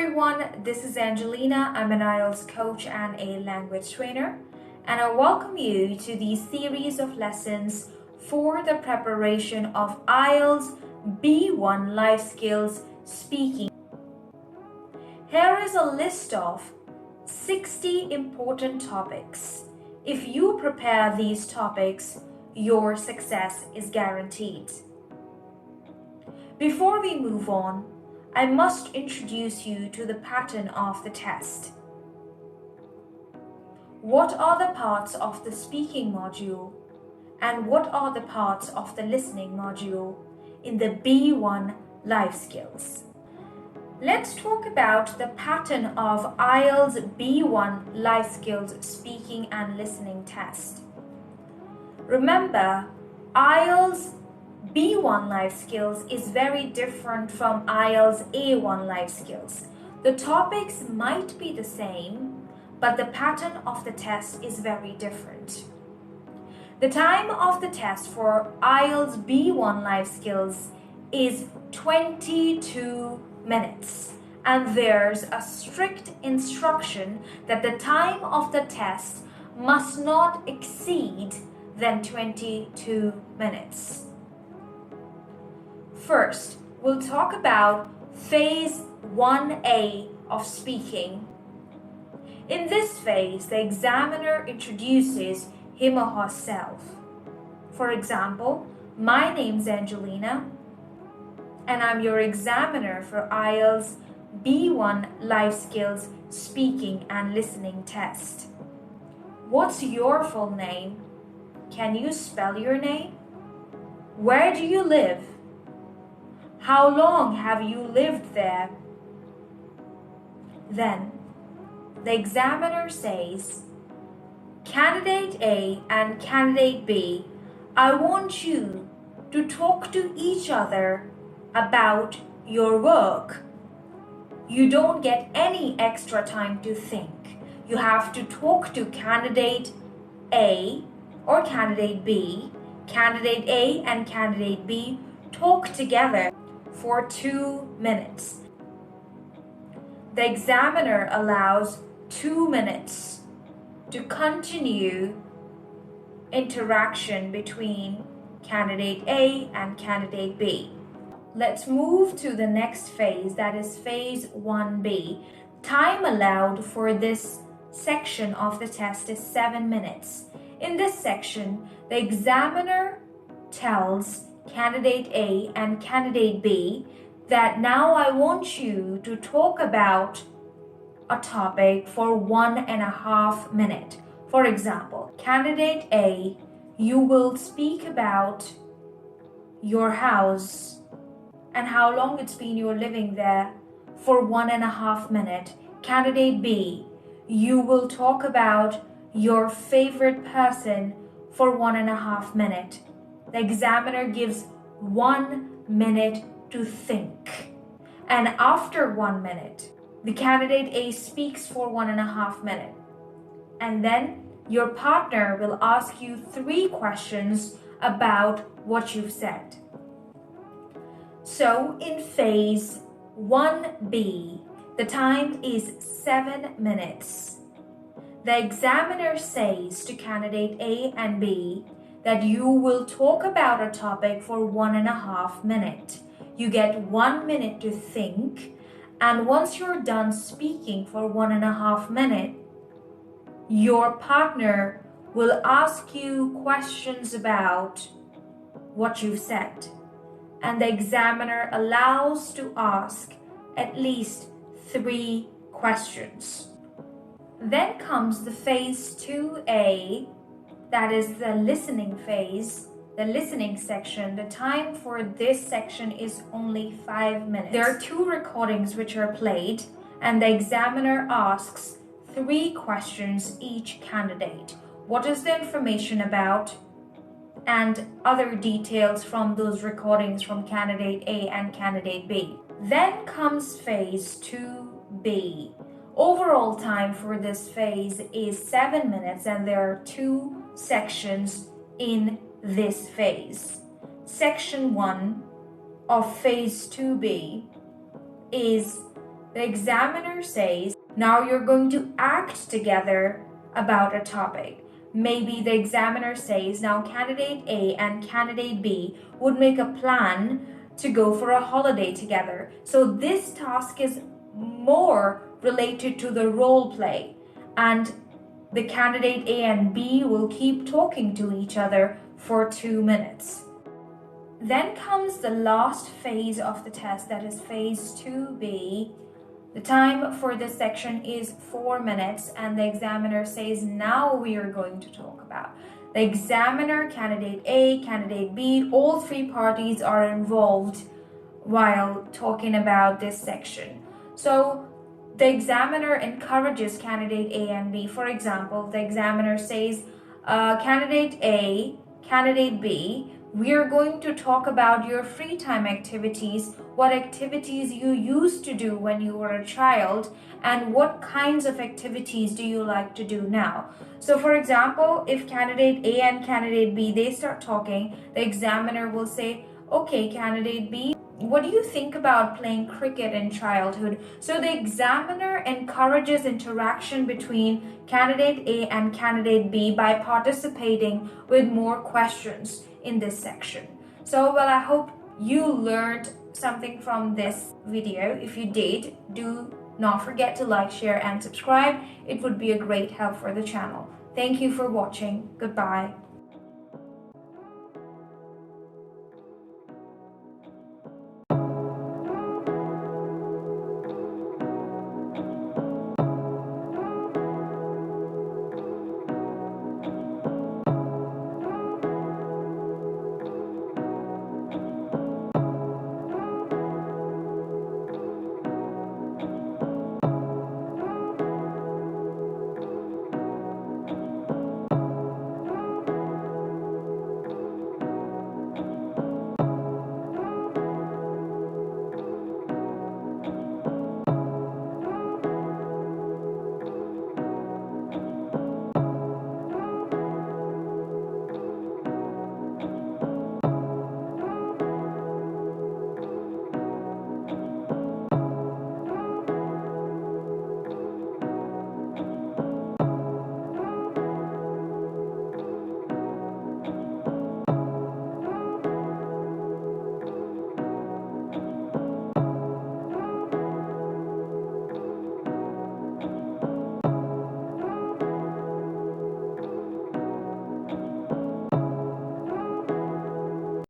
everyone, this is Angelina. I'm an IELTS coach and a language trainer, and I welcome you to the series of lessons for the preparation of IELTS B1 Life Skills Speaking. Here is a list of 60 important topics. If you prepare these topics, your success is guaranteed. Before we move on, I must introduce you to the pattern of the test. What are the parts of the speaking module and what are the parts of the listening module in the B1 Life Skills? Let's talk about the pattern of IELTS B1 Life Skills Speaking and Listening Test. Remember, IELTS B1 Life Skills is very different from IELTS A1 Life Skills. The topics might be the same, but the pattern of the test is very different. The time of the test for IELTS B1 Life Skills is 22 minutes, and there's a strict instruction that the time of the test must not exceed than 22 minutes. First, we'll talk about Phase 1A of speaking. In this phase, the examiner introduces him or herself. For example, my name's Angelina, and I'm your examiner for IELTS B1 Life Skills Speaking and Listening Test. What's your full name? Can you spell your name? Where do you live? How long have you lived there? Then, the examiner says, Candidate A and Candidate B, I want you to talk to each other about your work. You don't get any extra time to think. You have to talk to Candidate A or Candidate B. Candidate A and Candidate B talk together for 2 minutes. The examiner allows 2 minutes to continue interaction between Candidate A and Candidate B. Let's move to the next phase, that is Phase 1B. Time allowed for this section of the test is 7 minutes. In this section, the examiner tells Candidate A and Candidate B that now I want you to talk about a topic for 1.5 minutes. For example, Candidate A, you will speak about your house and how long it's been you're living there for 1.5 minutes. Candidate B, you will talk about your favorite person for 1.5 minutes. The examiner gives 1 minute to think. And after 1 minute, the candidate A speaks for 1.5 minutes. And then your partner will ask you 3 questions about what you've said. So in Phase 1B, the time is 7 minutes. The examiner says to candidate A and B that you will talk about a topic for 1.5 minutes. You get 1 minute to think, and once you're done speaking for 1.5 minutes, your partner will ask you questions about what you've said, and the examiner allows to ask at least 3 questions. Then comes the Phase 2A, that is the listening phase, the listening section. The time for this section is only 5 minutes. There are 2 recordings which are played, and the examiner asks 3 questions each candidate. What is the information about? And other details from those recordings from candidate A and candidate B. Then comes Phase 2B. Overall time for this phase is 7 minutes, and there are 2 sections in this phase. Section 1 of Phase 2B is The examiner says, now you're going to act together about a topic. Maybe the examiner says, now candidate A and candidate B would make a plan to go for a holiday together. So this task is more related to the role play, and the candidate A and B will keep talking to each other for 2 minutes. Then comes the last phase of the test, that is phase 2B. The time for this section is 4 minutes, and the examiner says, now we are going to talk about. The examiner, candidate A, candidate B, all three parties are involved while talking about this section. So the examiner encourages candidate A and B. For example, the examiner says, candidate A, candidate B, we are going to talk about your free time activities, what activities you used to do when you were a child, and what kinds of activities do you like to do now. So for example, if candidate A and candidate B, they start talking, the examiner will say, okay, candidate B, what do you think about playing cricket in childhood? So the examiner encourages interaction between candidate A and candidate B by participating with more questions in this section. So well, I hope you learned something from this video. If you did, do not forget to like, share and subscribe. It would be a great help for the channel. Thank you for watching. Goodbye.